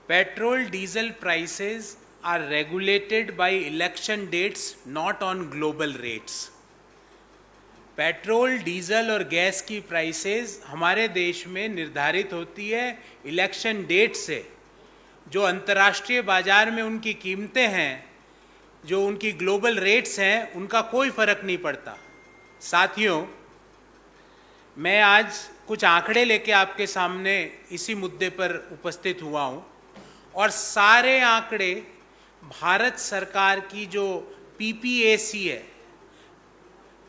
Petrol diesel prices are regulated by election dates, not on global rates. Petrol, diesel और gas की prices हमारे देश में निर्धारित होती है इलेक्शन डेट से। जो अंतर्राष्ट्रीय बाजार में उनकी कीमतें हैं, जो उनकी ग्लोबल रेट्स हैं, उनका कोई फर्क नहीं पड़ता। साथियों, मैं आज कुछ आंकड़े लेके आपके सामने इसी मुद्दे पर उपस्थित हुआ हूँ और सारे आंकड़े भारत सरकार की जो पीपीएसी है,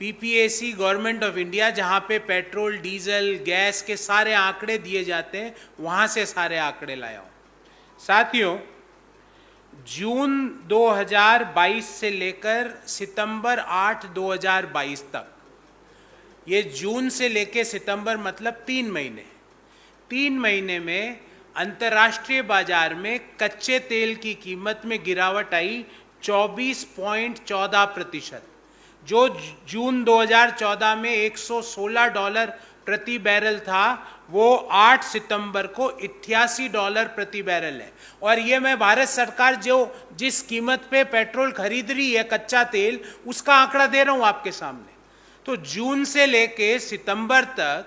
पीपीएसी गवर्नमेंट ऑफ इंडिया, जहाँ पे पेट्रोल, डीजल, गैस के सारे आंकड़े दिए जाते हैं, वहाँ से सारे आंकड़े लाया हूँ। साथियों, जून 2022 से लेकर सितंबर 8, 2022 तक, ये जून से लेकर सितंबर मतलब 3 महीने में अंतर्राष्ट्रीय बाजार में कच्चे तेल की कीमत में गिरावट आई 24.14%। जो जून 2014 में $116 प्रति बैरल था, वो 8 सितंबर को $88 प्रति बैरल है। और ये मैं भारत सरकार जो जिस कीमत पे पेट्रोल खरीद रही है, कच्चा तेल, उसका आंकड़ा दे रहा हूं आपके सामने। तो जून से लेके सितंबर तक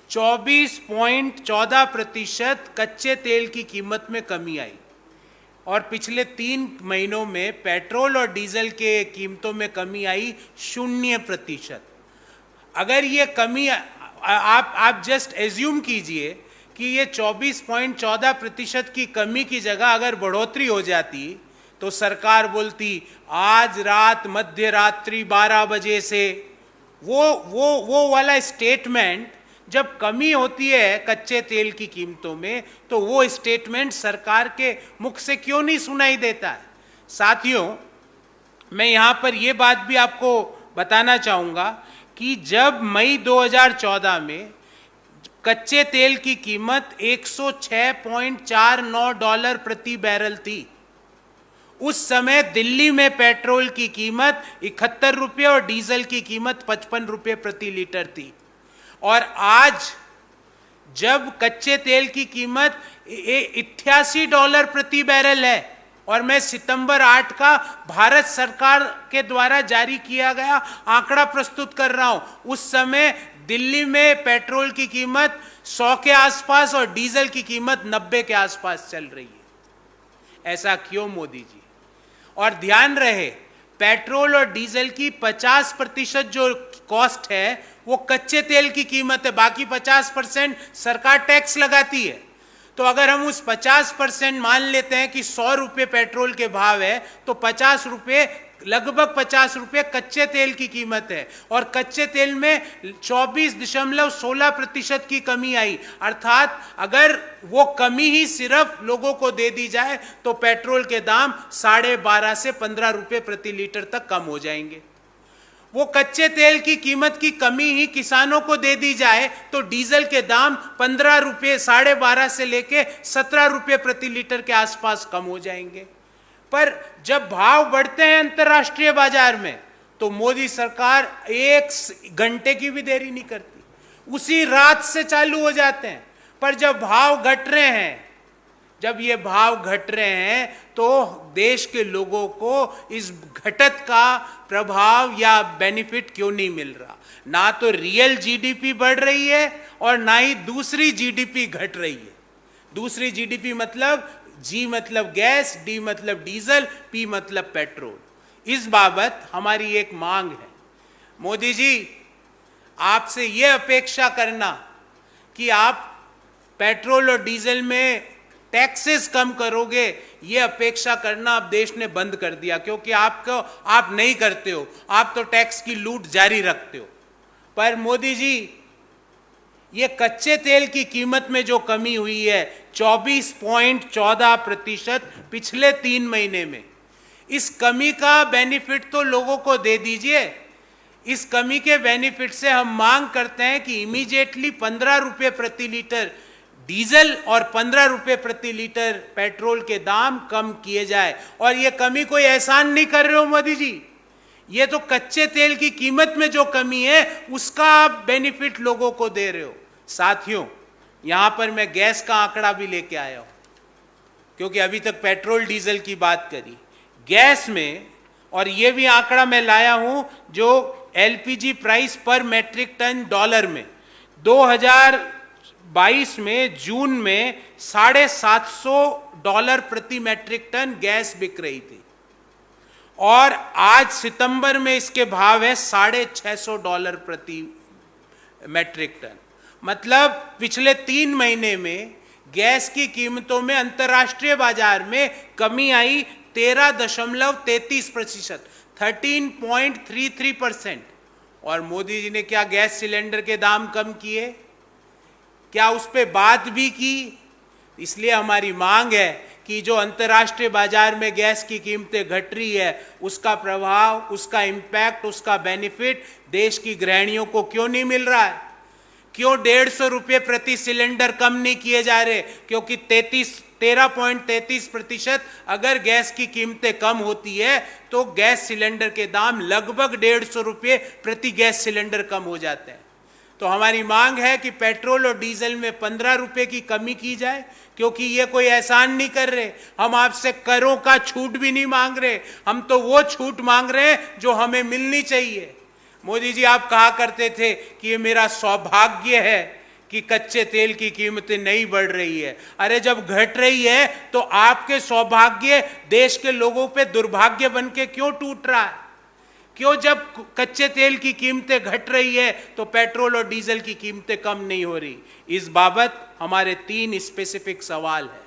24.14% कच्चे तेल की कीमत में कमी आई और पिछले 3 महीनों में पेट्रोल और डीजल के कीमतों में कमी आई 0%। अगर ये कमी आप जस्ट एज्यूम कीजिए कि ये 24.14% की कमी की जगह अगर बढ़ोतरी हो जाती तो सरकार बोलती आज रात मध्य रात्रि 12 बजे से, वो वाला स्टेटमेंट जब कमी होती है कच्चे तेल की कीमतों में, तो वो स्टेटमेंट सरकार के मुख से क्यों नहीं सुनाई देता है। साथियों, मैं यहाँ पर ये बात भी आपको बताना चाहूँगा कि जब मई 2014 में कच्चे तेल की कीमत $106.49 प्रति बैरल थी, उस समय दिल्ली में पेट्रोल की कीमत 71 रुपये और डीजल की कीमत 55 रुपये प्रति लीटर थी। और आज जब कच्चे तेल की कीमत $88 प्रति बैरल है और मैं सितंबर 8 का भारत सरकार के द्वारा जारी किया गया आंकड़ा प्रस्तुत कर रहा हूं, उस समय दिल्ली में पेट्रोल की कीमत 100 के आसपास और डीजल की कीमत 90 के आसपास चल रही है। ऐसा क्यों मोदी जी? और ध्यान रहे, पेट्रोल और डीजल की 50% जो कॉस्ट है वो कच्चे तेल की कीमत है, बाकी 50% सरकार टैक्स लगाती है। तो अगर हम उस 50% मान लेते हैं कि 100 रुपये पेट्रोल के भाव है, तो 50 रुपये, लगभग 50 रुपये कच्चे तेल की कीमत है। और कच्चे तेल में 24.16% की कमी आई। अर्थात अगर वो कमी ही सिर्फ लोगों को दे दी जाए तो पेट्रोल के दाम 12.5 से 15 रुपये प्रति लीटर तक कम हो जाएंगे। वो कच्चे तेल की कीमत की कमी ही किसानों को दे दी जाए तो डीजल के दाम 15 रुपये, 12.5 से लेके 17 रुपये प्रति लीटर के आसपास कम हो जाएंगे। पर जब भाव बढ़ते हैं अंतर्राष्ट्रीय बाजार में तो मोदी सरकार 1 घंटे की भी देरी नहीं करती, उसी रात से चालू हो जाते हैं। पर जब भाव घट रहे हैं, जब ये भाव घट रहे हैं तो देश के लोगों को इस घटत का प्रभाव या बेनिफिट क्यों नहीं मिल रहा? ना तो रियल जीडीपी बढ़ रही है और ना ही दूसरी जीडीपी घट रही है। दूसरी जीडीपी मतलब जी मतलब गैस, डी मतलब डीजल, पी मतलब पेट्रोल। इस बाबत हमारी एक मांग है, मोदी जी, आपसे ये अपेक्षा करना कि आप पेट्रोल और डीजल में टैक्सेस कम करोगे, ये अपेक्षा करना अब देश ने बंद कर दिया, क्योंकि आप नहीं करते हो, आप तो टैक्स की लूट जारी रखते हो। पर मोदी जी, ये कच्चे तेल की कीमत में जो कमी हुई है 24.14% पिछले 3 महीने में, इस कमी का बेनिफिट तो लोगों को दे दीजिए। इस कमी के बेनिफिट से हम मांग करते हैं कि इमीडिएटली 15 रुपये प्रति लीटर डीजल और 15 रुपये प्रति लीटर पेट्रोल के दाम कम किए जाए। और ये कमी कोई एहसान नहीं कर रहे हो मोदी जी, ये तो कच्चे तेल की कीमत में जो कमी है उसका आप बेनिफिट लोगों को दे रहे हो। साथियों, यहां पर मैं गैस का आंकड़ा भी लेके आया हूं। क्योंकि अभी तक पेट्रोल डीजल की बात करी, गैस में, और ये भी आंकड़ा मैं लाया हूं जो एलपीजी प्राइस पर मैट्रिक टन डॉलर में 2022 में जून में $750 प्रति मैट्रिक टन गैस बिक रही थी, और आज सितंबर में इसके भाव है $650 प्रति मैट्रिक टन। मतलब पिछले 3 महीने में गैस की कीमतों में अंतर्राष्ट्रीय बाजार में कमी आई 13.33%, 13.33%। और मोदी जी ने क्या गैस सिलेंडर के दाम कम किए? क्या उस पर बात भी की? इसलिए हमारी मांग है कि जो अंतर्राष्ट्रीय बाजार में गैस की कीमतें घट रही है, उसका प्रभाव, उसका इंपैक्ट, उसका बेनिफिट देश की गृहिणियों को क्यों नहीं मिल रहा है? क्यों 150 रुपये प्रति सिलेंडर कम नहीं किए जा रहे? क्योंकि 13.33% अगर गैस की कीमतें कम होती है तो गैस सिलेंडर के दाम लगभग 150 रुपये प्रति गैस सिलेंडर कम हो जाते हैं। तो हमारी मांग है कि पेट्रोल और डीजल में 15 रुपये की कमी की जाए, क्योंकि ये कोई एहसान नहीं कर रहे, हम आपसे करों का छूट भी नहीं मांग रहे, हम तो वो छूट मांग रहे हैं जो हमें मिलनी चाहिए। मोदी जी, आप कहा करते थे कि ये मेरा सौभाग्य है कि कच्चे तेल की कीमतें नहीं बढ़ रही है। अरे जब घट रही है तो आपके सौभाग्य देश के लोगों पे दुर्भाग्य बन के क्यों टूट रहा है? क्यों जब कच्चे तेल की कीमतें घट रही है तो पेट्रोल और डीजल की कीमतें कम नहीं हो रही? इस बाबत हमारे 3 स्पेसिफिक सवाल है।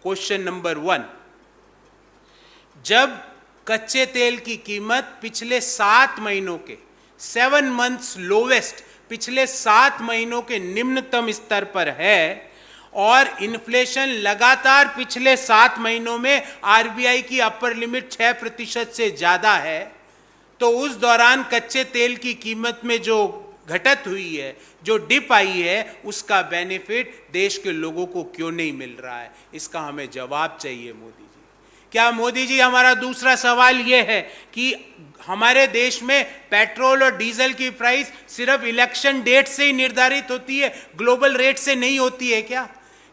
क्वेश्चन नंबर 1, जब कच्चे तेल की कीमत पिछले 7 महीनों के 7 मंथ्स लोवेस्ट, पिछले 7 महीनों के निम्नतम स्तर पर है और इन्फ्लेशन लगातार पिछले 7 महीनों में आरबीआई की अपर लिमिट 6% से ज्यादा है, तो उस दौरान कच्चे तेल की कीमत में जो घटत हुई है, जो डिप आई है, उसका बेनिफिट देश के लोगों को क्यों नहीं मिल रहा है? इसका हमें जवाब चाहिए मोदी जी। क्या मोदी जी, हमारा दूसरा सवाल यह है कि हमारे देश में पेट्रोल और डीजल की प्राइस सिर्फ इलेक्शन डेट से ही निर्धारित होती है, ग्लोबल रेट से नहीं होती है क्या?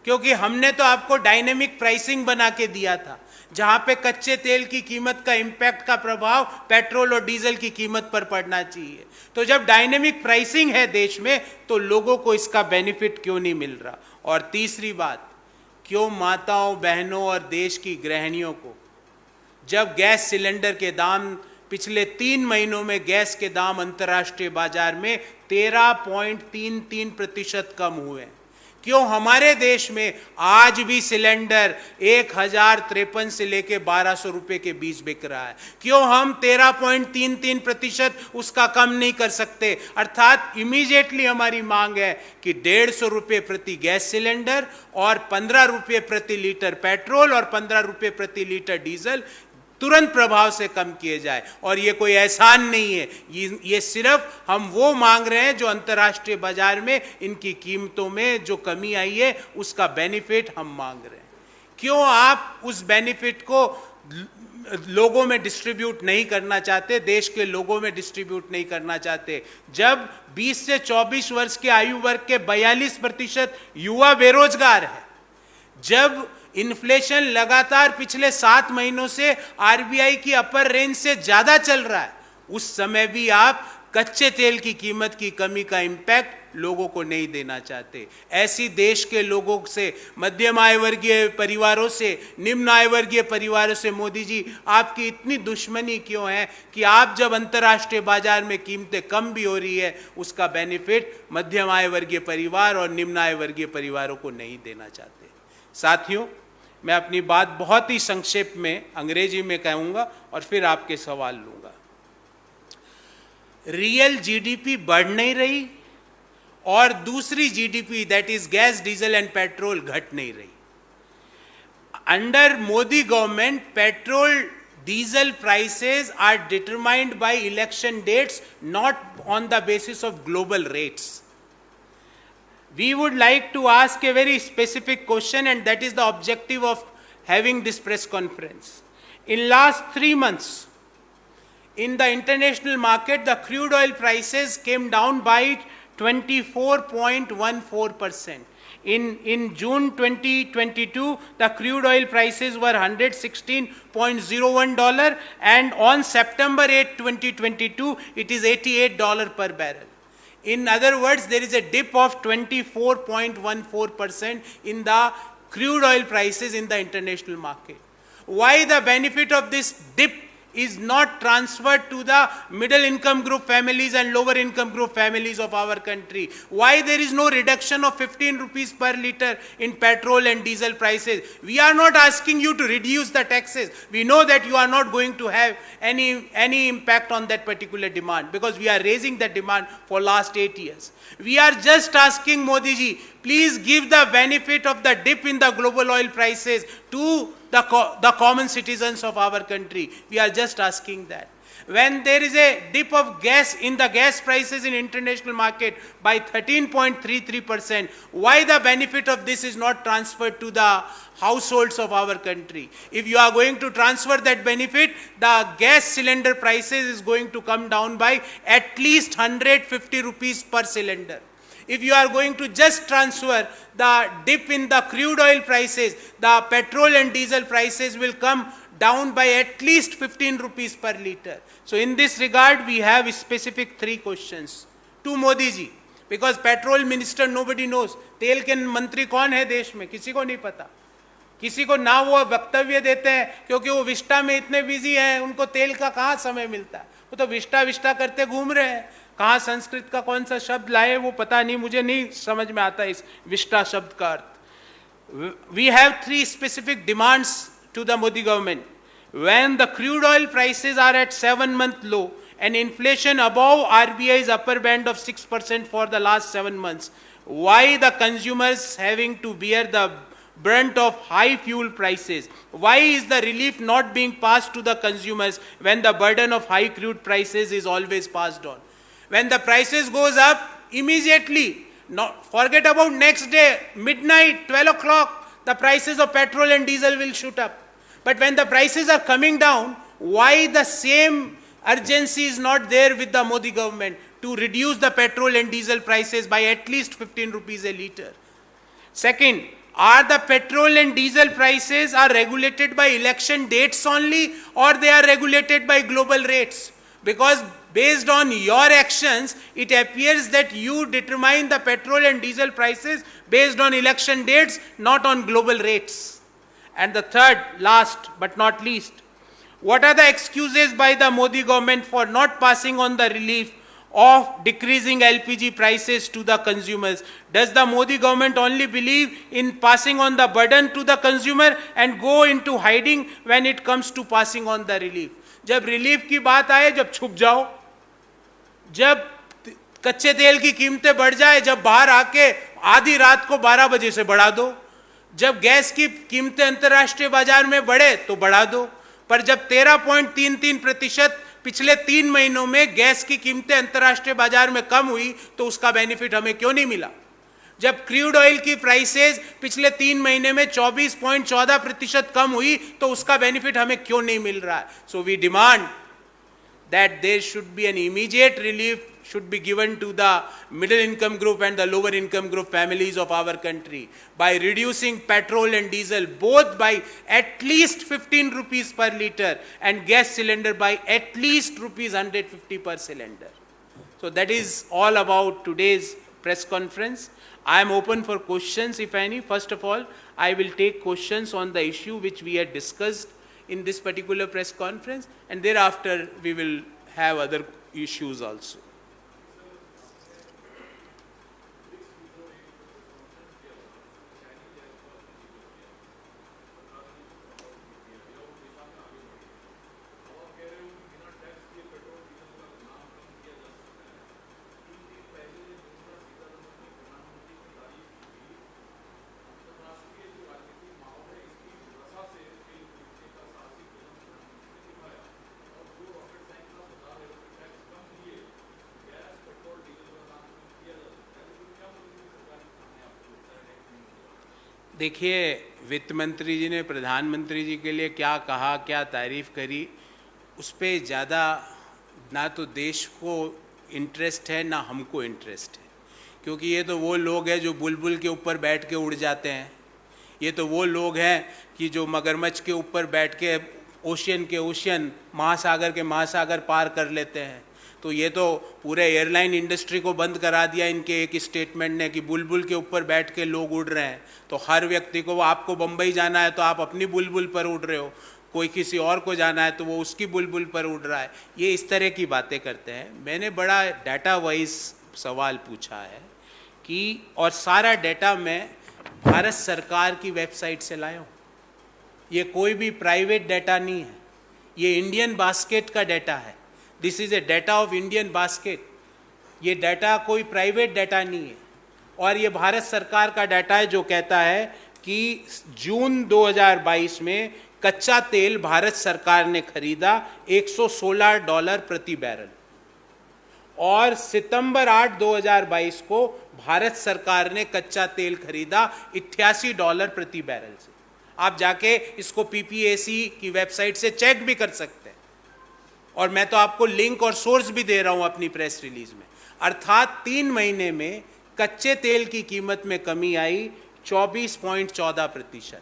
क्योंकि हमने तो आपको डायनेमिक प्राइसिंग बना के दिया था, जहां पे कच्चे तेल की कीमत का इंपैक्ट का प्रभाव पेट्रोल और डीजल की कीमत पर पड़ना चाहिए। तो जब डायनेमिक प्राइसिंग है देश में, तो लोगों को इसका बेनिफिट क्यों नहीं मिल रहा? और तीसरी बात, क्यों माताओं, बहनों और देश की गृहिणियों को जब गैस सिलेंडर के दाम पिछले 3 महीनों में गैस के दाम अंतर्राष्ट्रीय बाजार में 13.33% कम हुए, क्यों हमारे देश में आज भी सिलेंडर 1053 से लेके 1200 रुपए के बीच बिक रहा है? क्यों हम 13.33% उसका कम नहीं कर सकते? अर्थात इमीडिएटली हमारी मांग है कि 150 रुपये प्रति गैस सिलेंडर और 15 रुपये प्रति लीटर पेट्रोल और 15 रुपये प्रति लीटर डीजल तुरंत प्रभाव से कम किए जाए। और ये कोई एहसान नहीं है, ये सिर्फ हम वो मांग रहे हैं जो अंतर्राष्ट्रीय बाजार में इनकी कीमतों में जो कमी आई है उसका बेनिफिट हम मांग रहे हैं। क्यों आप उस बेनिफिट को लोगों में डिस्ट्रीब्यूट नहीं करना चाहते, देश के लोगों में डिस्ट्रीब्यूट नहीं करना चाहते? जब 20 से 24 वर्ष के आयु वर्ग के 42% युवा बेरोजगार है, जब इन्फ्लेशन लगातार पिछले 7 महीनों से आरबीआई की अपर रेंज से ज्यादा चल रहा है, उस समय भी आप कच्चे तेल की कीमत की कमी का इंपैक्ट लोगों को नहीं देना चाहते। ऐसी देश के लोगों से, मध्यम आय वर्गीय परिवारों से, निम्न आय वर्गीय परिवारों से मोदी जी आपकी इतनी दुश्मनी क्यों है कि आप जब अंतर्राष्ट्रीय बाजार में कीमतें कम भी हो रही है उसका बेनिफिट मध्यम आय वर्गीय परिवार और निम्न आय वर्गीय परिवारों को नहीं देना चाहते? साथियों, मैं अपनी बात बहुत ही संक्षेप में अंग्रेजी में कहूंगा और फिर आपके सवाल लूंगा। रियल जीडीपी बढ़ नहीं रही और दूसरी GDP that is gas, diesel and petrol घट नहीं रही। Under Modi government petrol diesel prices are determined by election dates, not on the basis of global rates. We would like to ask a very specific question, and that is the objective of having this press conference. In last 3 months, in the international market, the crude oil prices came down by 24.14%. In June 2022, the crude oil prices were $116.01, and on September 8, 2022, it is $88 per barrel. In other words, there is a dip of 24.14% in the crude oil prices in the international market. Why the benefit of this dip is not transferred to the middle income group families and lower income group families of our country? Why there is no reduction of 15 rupees per liter in petrol and diesel prices? We are not asking you to reduce the taxes. We know that you are not going to have any impact on that particular demand, because we are raising that demand for last 8 years. We are just asking Modi ji, please give the benefit of the dip in the global oil prices to the common citizens of our country. We are just asking that. When there is a dip of gas in the gas prices in international market by 13.33%, why the benefit of this is not transferred to the households of our country? If you are going to transfer that benefit, the gas cylinder prices is going to come down by at least 150 rupees per cylinder. If you are going to just transfer the dip in the crude oil prices, the petrol and diesel prices will come down by at least 15 rupees per liter. So in this regard, we have specific 3 questions to Modi ji, because petrol minister nobody knows. तेल के मंत्री कौन है देश में, किसी को नहीं पता. किसी को ना वो वक्तव्य देते हैं, क्योंकि वो विस्टा में इतने बिजी हैं, उनको तेल का कहाँ समय मिलता है. वो तो विस्टा करते घूम रहे हैं. कहाँ संस्कृत का कौन सा शब्द लाए वो पता नहीं, मुझे नहीं समझ में आता इस विस्टा शब्द का अर्थ. We have 3 specific demands to the Modi government. When the crude oil prices are at 7-month low and inflation above RBI's upper band of 6% for the last 7 months, why the consumers having to bear the brunt of high fuel prices? Why is the relief not being passed to the consumers when the burden of high crude prices is always passed on? When the prices goes up, immediately, forget about next day, midnight, 12 o'clock, the prices of petrol and diesel will shoot up. But when the prices are coming down, why the same urgency is not there with the Modi government to reduce the petrol and diesel prices by at least 15 rupees a liter? Second, are the petrol and diesel prices are regulated by election dates only, or they are regulated by global rates? Because based on your actions, it appears that you determine the petrol and diesel prices based on election dates, not on global rates. And the third, last but not least, what are the excuses by the Modi government for not passing on the relief of decreasing LPG prices to the consumers? Does the Modi government only believe in passing on the burden to the consumer and go into hiding when it comes to passing on the relief? जब relief की बात आए, जब छुप जाओ, जब कच्चे तेल की कीमतें बढ़ जाए, जब बाहर आके आधी रात को 12 बजे से बढ़ा दो, जब गैस की कीमतें अंतर्राष्ट्रीय बाजार में बढ़े तो बढ़ा दो, पर जब 13.33% पिछले 3 महीनों में गैस की कीमतें अंतर्राष्ट्रीय बाजार में कम हुई तो उसका बेनिफिट हमें क्यों नहीं मिला? जब क्रूड ऑयल की प्राइसेस पिछले 3 महीने में 24.14% कम हुई तो उसका बेनिफिट हमें क्यों नहीं मिल रहा है? So we demand that there should be an immediate relief should be given to the middle income group and the lower income group families of our country by reducing petrol and diesel both by at least 15 rupees per liter and gas cylinder by at least rupees 150 per cylinder. So that is all about today's press conference. I am open for questions if any. First of all, I will take questions on the issue which we had discussed in this particular press conference, and thereafter we will have other issues also. देखिए, वित्त मंत्री जी ने प्रधानमंत्री जी के लिए क्या कहा, क्या तारीफ करी, उस पर ज़्यादा ना तो देश को इंटरेस्ट है ना हमको इंटरेस्ट है, क्योंकि ये तो वो लोग हैं जो बुलबुल के ऊपर बैठ के उड़ जाते हैं, ये तो वो लोग हैं कि जो मगरमच्छ के ऊपर बैठ के ओशियन के ओशियन, महासागर के महासागर पार कर लेते हैं। तो ये तो पूरे एयरलाइन इंडस्ट्री को बंद करा दिया इनके एक स्टेटमेंट ने कि बुलबुल के ऊपर बैठ के लोग उड़ रहे हैं। तो हर व्यक्ति को, आपको बम्बई जाना है तो आप अपनी बुलबुल पर उड़ रहे हो, कोई किसी और को जाना है तो वो उसकी बुलबुल पर उड़ रहा है। ये इस तरह की बातें करते हैं। मैंने बड़ा डाटा वाइज सवाल पूछा है कि, और सारा डाटा मैं भारत सरकार की वेबसाइट से लाया हूँ, ये कोई भी प्राइवेट डाटा नहीं है, ये इंडियन बास्केट का डाटा है। This is a data of Indian basket, ये डाटा कोई प्राइवेट डाटा नहीं है। और ये भारत सरकार का डाटा है जो कहता है कि जून 2022 में कच्चा तेल भारत सरकार ने खरीदा $116 प्रति बैरल, और सितंबर 8, 2022 को भारत सरकार ने कच्चा तेल खरीदा $88 प्रति बैरल से। आप जाके इसको PPAC की वेबसाइट से चेक भी कर सकते हैं, और मैं तो आपको लिंक और सोर्स भी दे रहा हूं अपनी प्रेस रिलीज में। अर्थात 3 महीने में कच्चे तेल की कीमत में कमी आई 24.14%।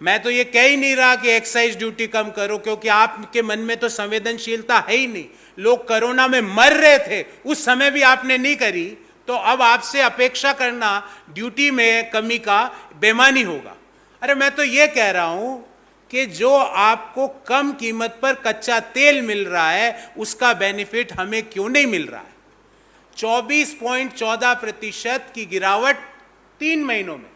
मैं तो ये कह ही नहीं रहा कि एक्साइज ड्यूटी कम करो, क्योंकि आपके मन में तो संवेदनशीलता है ही नहीं। लोग कोरोना में मर रहे थे, उस समय भी आपने नहीं करी, तो अब आपसे अपेक्षा करना ड्यूटी में कमी का बेईमानी होगा। अरे मैं तो ये कह रहा हूं कि जो आपको कम कीमत पर कच्चा तेल मिल रहा है उसका बेनिफिट हमें क्यों नहीं मिल रहा है। 24.14% की गिरावट 3 महीनों में।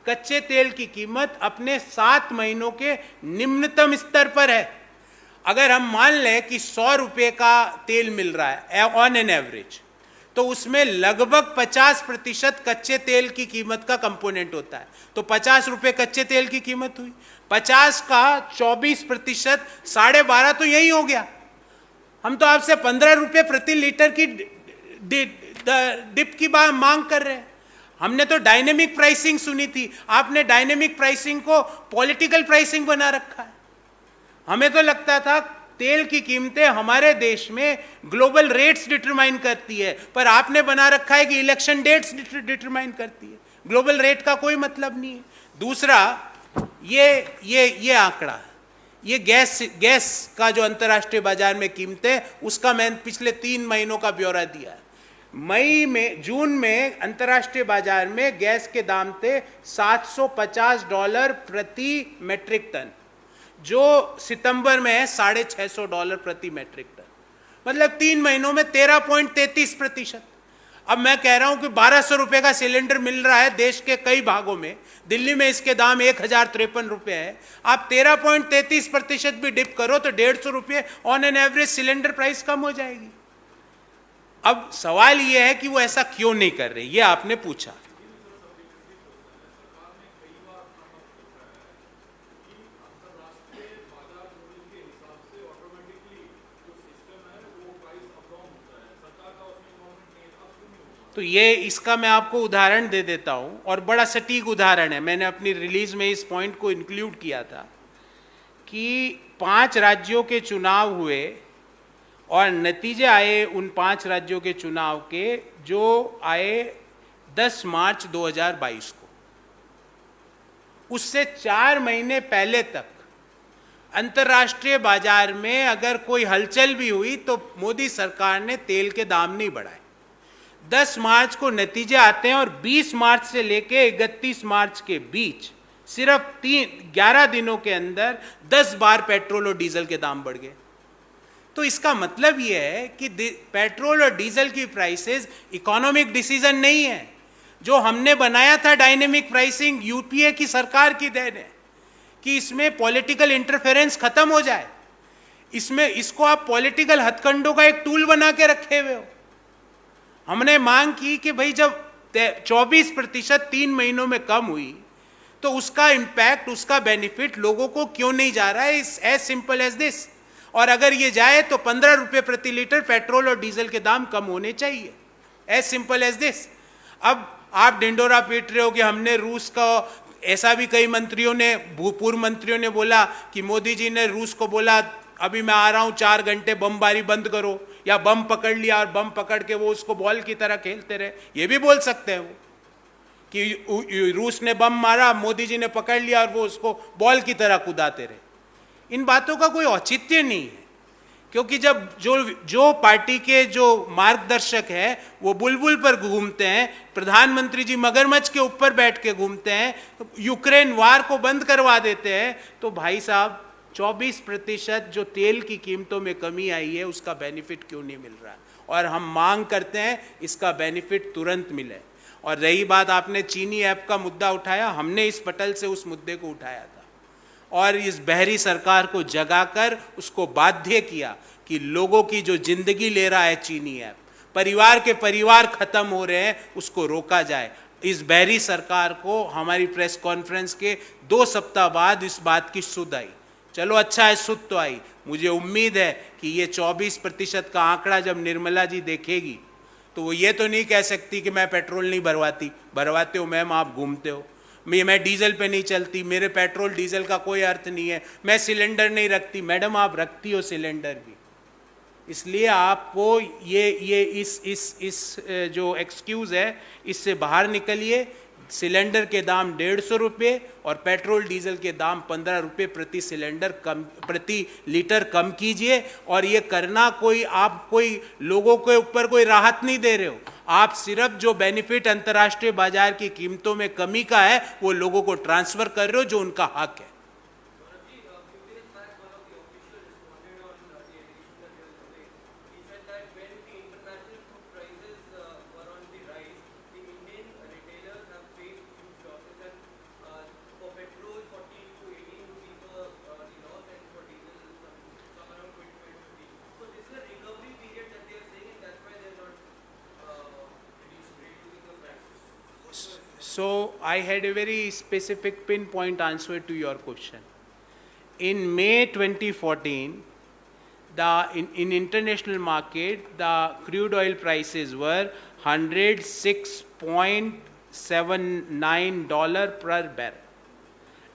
कच्चे तेल की कीमत अपने 7 महीनों के निम्नतम स्तर पर है। अगर हम मान लें कि 100 रुपये का तेल मिल रहा है ऑन एन एवरेज, तो उसमें लगभग 50% कच्चे तेल की कीमत का कंपोनेंट होता है। तो 50 रुपये कच्चे तेल की कीमत हुई, 50 का 24%, 12.5 तो यही हो गया। हम तो आपसे 15 रुपये प्रति लीटर की डिप की मांग कर रहे हैं। हमने तो डायनेमिक प्राइसिंग सुनी थी, आपने डायनेमिक प्राइसिंग को पॉलिटिकल प्राइसिंग बना रखा है। हमें तो लगता था तेल की कीमतें हमारे देश में ग्लोबल रेट्स डिटरमाइन करती है, पर आपने बना रखा है कि इलेक्शन डेट्स डिटरमाइन करती है। ग्लोबल रेट का कोई मतलब नहीं है। दूसरा, ये आंकड़ा है, ये गैस का जो अंतर्राष्ट्रीय बाजार में कीमतें, उसका मैंने पिछले 3 महीनों का ब्यौरा दिया है। जून में अंतर्राष्ट्रीय बाजार में गैस के दाम थे $750 प्रति मेट्रिक टन, जो सितंबर में है $650 प्रति मेट्रिक टन, मतलब 3 महीनों में 13.33%। अब मैं कह रहा हूं कि 1200 रुपए का सिलेंडर मिल रहा है देश के कई भागों में, दिल्ली में इसके दाम 1053 रुपए है। आप 13.33% भी डिप करो तो 150 रुपये on an average cylinder price कम हो जाएगी। अब सवाल यह है कि वो ऐसा क्यों नहीं कर रहे, ये आपने पूछा। तो ये इसका मैं आपको उदाहरण दे देता हूं, और बड़ा सटीक उदाहरण है। मैंने अपनी रिलीज में इस पॉइंट को इंक्लूड किया था कि 5 राज्यों के चुनाव हुए और नतीजे आए उन 5 राज्यों के चुनाव के, जो आए 10 मार्च 2022 को। उससे 4 महीने पहले तक अंतर्राष्ट्रीय बाजार में अगर कोई हलचल भी हुई तो मोदी सरकार ने तेल के दाम नहीं बढ़ाए। 10 मार्च को नतीजे आते हैं और 20 मार्च से लेके 31 मार्च के बीच सिर्फ 11 दिनों के अंदर 10 बार पेट्रोल और डीजल के दाम बढ़ गए। तो इसका मतलब यह है कि पेट्रोल और डीजल की प्राइसेस इकोनॉमिक डिसीजन नहीं है। जो हमने बनाया था डायनेमिक प्राइसिंग, यूपीए की सरकार की देन है कि इसमें पॉलिटिकल इंटरफेरेंस खत्म हो जाए। इसको आप पॉलिटिकल हथकंडों का एक टूल बना के रखे हुए हो। हमने मांग की कि भाई जब 24% 3 महीनों में कम हुई तो उसका इंपैक्ट, उसका बेनिफिट लोगों को क्यों नहीं जा रहा है, एज सिंपल एज दिस। और अगर ये जाए तो 15 रुपये प्रति लीटर पेट्रोल और डीजल के दाम कम होने चाहिए, एज सिंपल एज दिस। अब आप ढिंडोरा पीट रहे हो कि हमने रूस का, ऐसा भी कई मंत्रियों ने, भूपूर्व मंत्रियों ने बोला कि मोदी जी ने रूस को बोला अभी मैं आ रहा हूं 4 घंटे बमबारी बंद करो या बम पकड़ लिया और बम पकड़ के वो उसको बॉल की तरह खेलते रहे, ये भी बोल सकते हैं वो कि रूस ने बम मारा, मोदी जी ने पकड़ लिया और वो उसको बॉल की तरह कुदाते रहे। इन बातों का कोई औचित्य नहीं है, क्योंकि जब जो पार्टी के जो मार्गदर्शक है वो बुलबुल पर घूमते हैं, प्रधानमंत्री जी मगरमच्छ के ऊपर बैठ के घूमते हैं, यूक्रेन वार को बंद करवा देते हैं, तो भाई साहब 24% जो तेल की कीमतों में कमी आई है उसका बेनिफिट क्यों नहीं मिल रहा है? और हम मांग करते हैं इसका बेनिफिट तुरंत मिले। और रही बात, आपने चीनी ऐप का मुद्दा उठाया, हमने इस पटल से उस मुद्दे को उठाया था और इस बहरी सरकार को जगाकर उसको बाध्य किया कि लोगों की जो जिंदगी ले रहा है चीनी ऐप, परिवार के परिवार खत्म हो रहे हैं, उसको रोका जाए। इस बहरी सरकार को हमारी प्रेस कॉन्फ्रेंस के 2 सप्ताह बाद इस बात की सुध आई। चलो अच्छा है, सुध तो आई। मुझे उम्मीद है कि ये 24% का आंकड़ा जब निर्मला जी देखेगी तो वो ये तो नहीं कह सकती कि मैं पेट्रोल नहीं भरवाती। भरवाते हो मैम, आप घूमते हो। मैं डीजल पे नहीं चलती, मेरे पेट्रोल डीजल का कोई अर्थ नहीं है। मैं सिलेंडर नहीं रखती। मैडम आप रखती हो सिलेंडर भी, इसलिए आपको ये इस जो एक्सक्यूज है इससे बाहर निकलिए। सिलेंडर के दाम 150 रुपये और पेट्रोल डीजल के दाम 15 रुपये प्रति सिलेंडर कम, प्रति लीटर कम कीजिए। और ये करना आप कोई लोगों के ऊपर कोई राहत नहीं दे रहे हो, आप सिर्फ जो बेनिफिट अंतर्राष्ट्रीय बाजार की कीमतों में कमी का है वो लोगों को ट्रांसफर कर रहे हो, जो उनका हक है। So I had a very specific pinpoint answer to your question. In May 2014, in international market, the crude oil prices were $106.79 per barrel.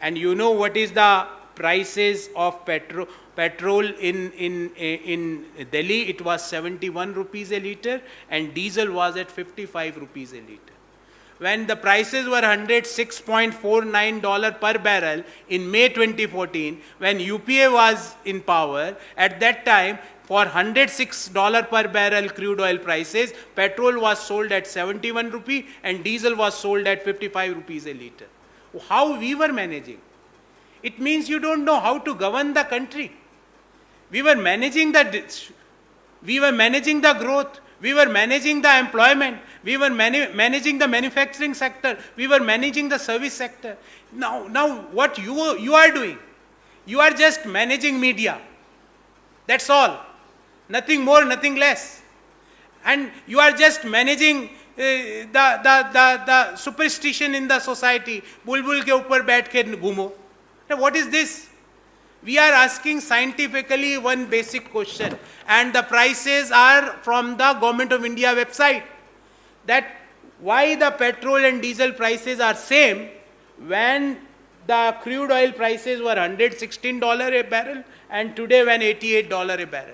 And you know what is the prices of petrol in Delhi? It was 71 rupees a liter and diesel was at 55 rupees a liter. When the prices were $106.49 per barrel in May 2014, when UPA was in power, at that time, for $106 per barrel crude oil prices, petrol was sold at 71 rupee and diesel was sold at 55 rupees a liter. How we were managing? It means you don't know how to govern the country. We were managing the growth. We were managing the employment. We were managing the manufacturing sector. We were managing the service sector. Now what you are doing? You are just managing media. That's all. Nothing more, nothing less. And you are just managing the superstition in the society. Bulbul ke upar baith ke ghumo. What is this? We are asking scientifically one basic question, and the prices are from the Government of India website, that why the petrol and diesel prices are same when the crude oil prices were $116 a barrel and today when $88 a barrel.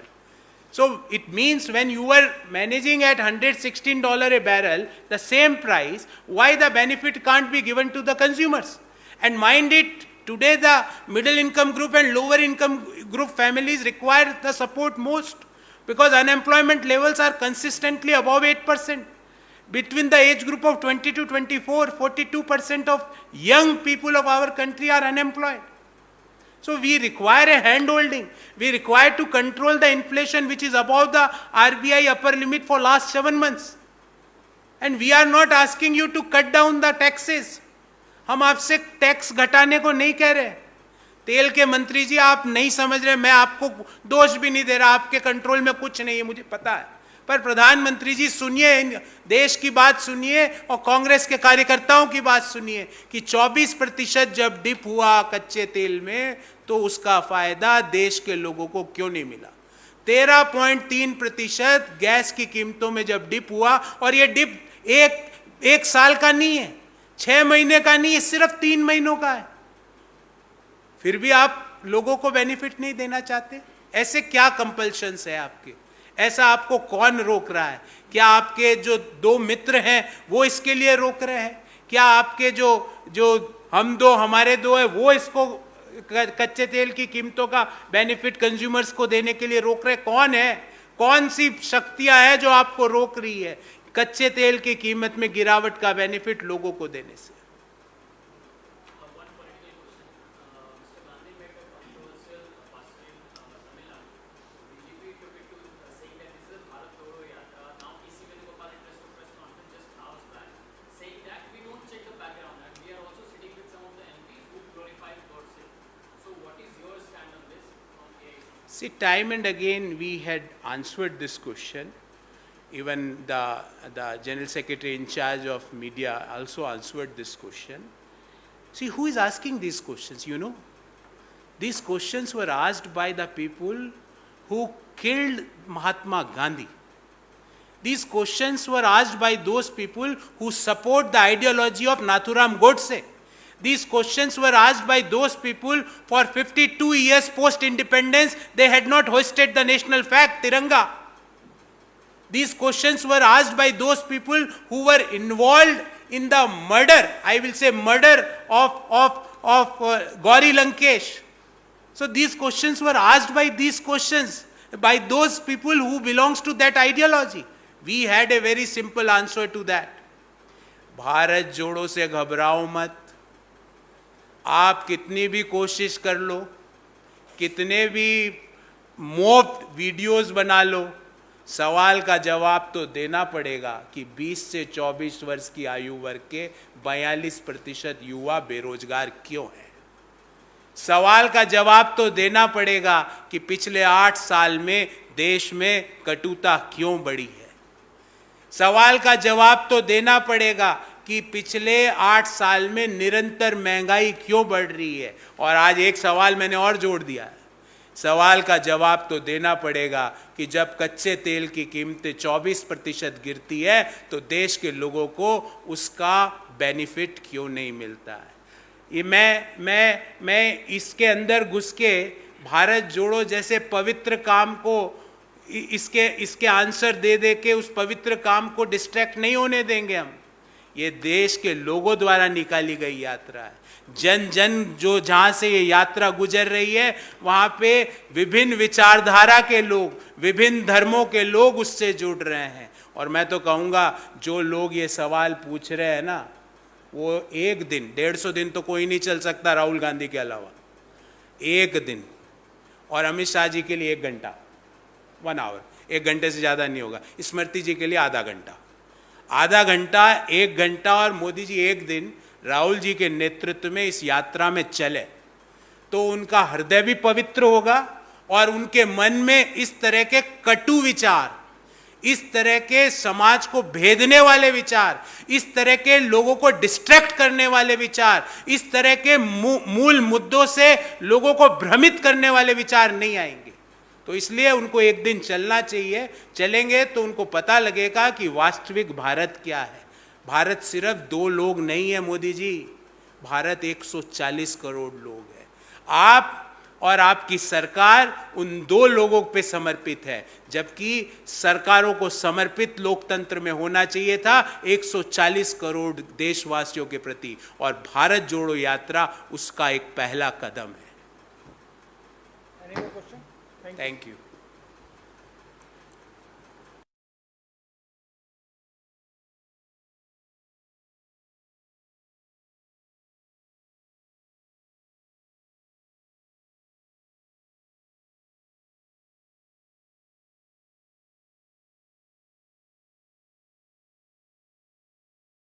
So it means when you were managing at $116 a barrel, the same price, why the benefit can't be given to the consumers? And mind it, today the middle income group and lower income group families require the support most, because unemployment levels are consistently above 8%. Between the age group of 20 to 24, 42% of young people of our country are unemployed. So we require a hand-holding. We require to control the inflation which is above the RBI upper limit for last 7 months. And we are not asking you to cut down the taxes. हम आपसे tax घटाने को नहीं कह रहे। तेल के मंत्री जी आप नहीं समझ रहे, मैं आपको दोष भी नहीं दे रहा, आपके कंट्रोल में कुछ नहीं है, मुझे पता है। पर प्रधानमंत्री जी सुनिए, देश की बात सुनिए और कांग्रेस के कार्यकर्ताओं की बात सुनिए कि 24% जब डिप हुआ कच्चे तेल में तो उसका फायदा देश के लोगों को क्यों नहीं मिला। 13.3% गैस की कीमतों में जब डिप हुआ, और ये डिप एक साल का नहीं है, 6 महीने का नहीं है, सिर्फ 3 महीनों का है। फिर भी आप लोगों को बेनिफिट नहीं देना चाहते। ऐसे क्या कंपल्शंस है आपके? ऐसा आपको कौन रोक रहा है? क्या आपके जो दो मित्र हैं वो इसके लिए रोक रहे हैं? क्या आपके जो जो हम दो हमारे दो है वो इसको कच्चे तेल की कीमतों का बेनिफिट कंज्यूमर्स को देने के लिए रोक रहे? कौन है? कौन सी शक्तियां हैं जो आपको रोक रही है कच्चे तेल की कीमत में गिरावट का बेनिफिट लोगों को देने से? See, time and again we had answered this question. Even the General Secretary in charge of media also answered this question. See, who is asking these questions, you know? These questions were asked by the people who killed Mahatma Gandhi. These questions were asked by those people who support the ideology of Nathuram Godse. These questions were asked by those people for 52 years post-independence, they had not hoisted the national flag, Tiranga. These questions were asked by those people who were involved in the murder, I will say murder of Gauri Lankesh. So these questions were asked by by those people who belongs to that ideology. We had a very simple answer to that. Bharat जोड़ो से घबराओ मत, आप कितनी भी कोशिश कर लो, कितने भी मोफ्त वीडियोस बना लो, सवाल का जवाब तो देना पड़ेगा कि 20 से 24 वर्ष की आयु वर्ग के 42% युवा बेरोजगार क्यों हैं। सवाल का जवाब तो देना पड़ेगा कि पिछले 8 साल में देश में कटुता क्यों बढ़ी है। सवाल का जवाब तो देना पड़ेगा कि पिछले 8 साल में निरंतर महंगाई क्यों बढ़ रही है। और आज एक सवाल मैंने और जोड़ दिया है, सवाल का जवाब तो देना पड़ेगा कि जब कच्चे तेल की कीमतें 24% गिरती है तो देश के लोगों को उसका बेनिफिट क्यों नहीं मिलता है। ये मैं इसके अंदर घुस के भारत जोड़ो जैसे पवित्र काम को इसके आंसर दे के उस पवित्र काम को डिस्ट्रैक्ट नहीं होने देंगे हम। ये देश के लोगों द्वारा निकाली गई यात्रा है। जन जन जो जहाँ से ये यात्रा गुजर रही है वहाँ पे विभिन्न विचारधारा के लोग, विभिन्न धर्मों के लोग उससे जुड़ रहे हैं। और मैं तो कहूँगा जो लोग ये सवाल पूछ रहे हैं ना, वो 1 दिन 150 दिन तो कोई नहीं चल सकता राहुल गांधी के अलावा, 1 दिन। और अमित शाह जी के लिए 1 घंटा, 1 आवर, 1 घंटे से ज़्यादा नहीं होगा। स्मृति जी के लिए आधा घंटा, 1 घंटा और मोदी जी 1 दिन राहुल जी के नेतृत्व में इस यात्रा में चले तो उनका हृदय भी पवित्र होगा और उनके मन में इस तरह के कटु विचार, इस तरह के समाज को भेदने वाले विचार, इस तरह के लोगों को डिस्ट्रैक्ट करने वाले विचार, इस तरह के मूल मुद्दों से लोगों को भ्रमित करने वाले विचार नहीं आएंगे। तो इसलिए उनको 1 दिन चलना चाहिए। चलेंगे तो उनको पता लगेगा कि वास्तविक भारत क्या है। भारत सिर्फ 2 लोग नहीं है मोदी जी, भारत 140 करोड़ लोग हैं। आप और आपकी सरकार उन 2 लोगों पे समर्पित है, जबकि सरकारों को समर्पित लोकतंत्र में होना चाहिए था 140 करोड़ देशवासियों के प्रति। और भारत जोड़ो यात्रा उसका एक पहला कदम है। Thank you.